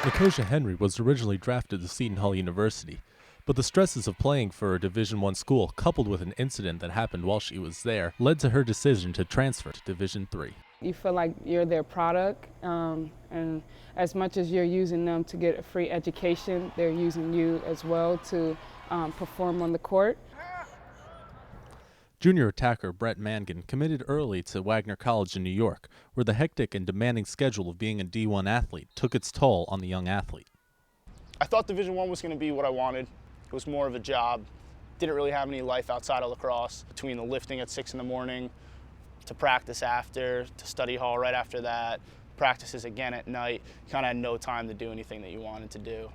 Nicosia Henry was originally drafted to Seton Hall University, but the stresses of playing for a Division I school, coupled with an incident that happened while she was there, led to her decision to transfer to Division III. You feel like you're their product, and as much as you're using them to get a free education, they're using you as well to perform on the court. Junior attacker Brett Mangan committed early to Wagner College in New York, where the hectic and demanding schedule of being a D1 athlete took its toll on the young athlete. I thought Division I was going to be what I wanted. It was more of a job. Didn't really have any life outside of lacrosse. Between the lifting at 6 in the morning, to practice after, to study hall right after that, practices again at night, you kind of had no time to do anything that you wanted to do.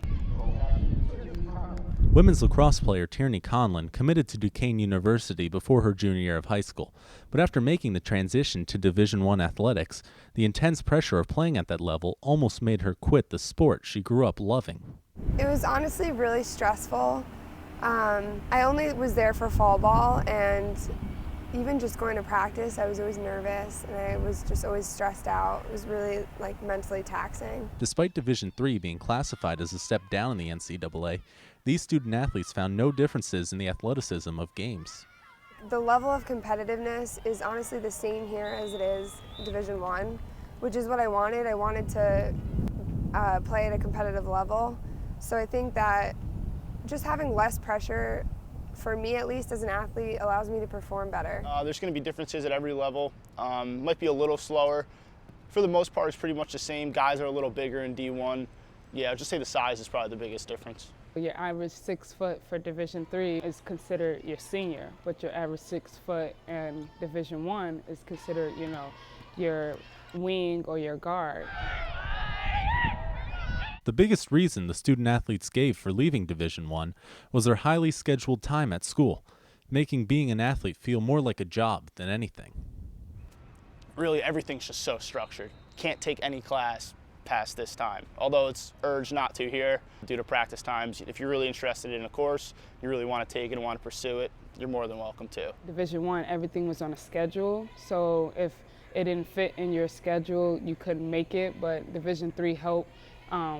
Women's lacrosse player Tierney Conlon committed to Duquesne University before her junior year of high school, but after making the transition to Division I athletics, the intense pressure of playing at that level almost made her quit the sport she grew up loving. It was honestly really stressful. I only was there for fall ball, and even just going to practice, I was always nervous and I was just always stressed out. It was really mentally taxing. Despite Division III being classified as a step down in the NCAA, these student athletes found no differences in the athleticism of games. The level of competitiveness is honestly the same here as it is Division I, which is what I wanted. I wanted to play at a competitive level. So I think that just having less pressure, for me at least as an athlete, allows me to perform better. There's going to be differences at every level. Might be a little slower. For the most part, it's pretty much the same. Guys are a little bigger in D1. Yeah, I'd just say the size is probably the biggest difference. Your average 6 foot for Division III is considered your senior, but your average 6 foot in Division I is considered, your wing or your guard. The biggest reason the student athletes gave for leaving Division I was their highly scheduled time at school, making being an athlete feel more like a job than anything. Really, everything's just so structured. Can't take any class past this time, although it's urged not to here due to practice times. If you're really interested in a course, you really want to take it and want to pursue it, you're more than welcome to. Division I, everything was on a schedule, so if it didn't fit in your schedule, you couldn't make it, but Division III helped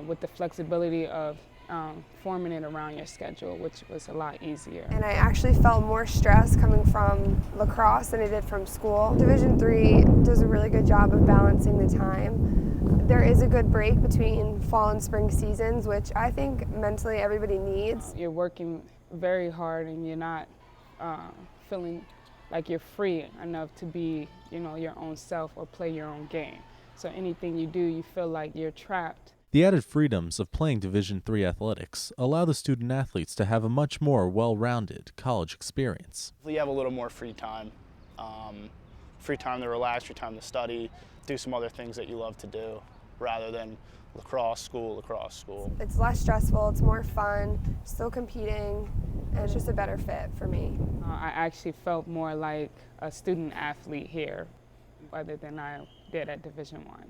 with the flexibility of forming it around your schedule, which was a lot easier. And I actually felt more stress coming from lacrosse than I did from school. Division III does a really good job of balancing the time. There is a good break between fall and spring seasons, which I think mentally everybody needs. You're working very hard and you're not feeling like you're free enough to be, your own self or play your own game. So anything you do, you feel like you're trapped. The added freedoms of playing Division III athletics allow the student athletes to have a much more well-rounded college experience. You have a little more free time to relax, free time to study, do some other things that you love to do, rather than lacrosse school. It's less stressful, it's more fun, still competing, and it's just a better fit for me. I actually felt more like a student athlete here, rather than I did at Division I.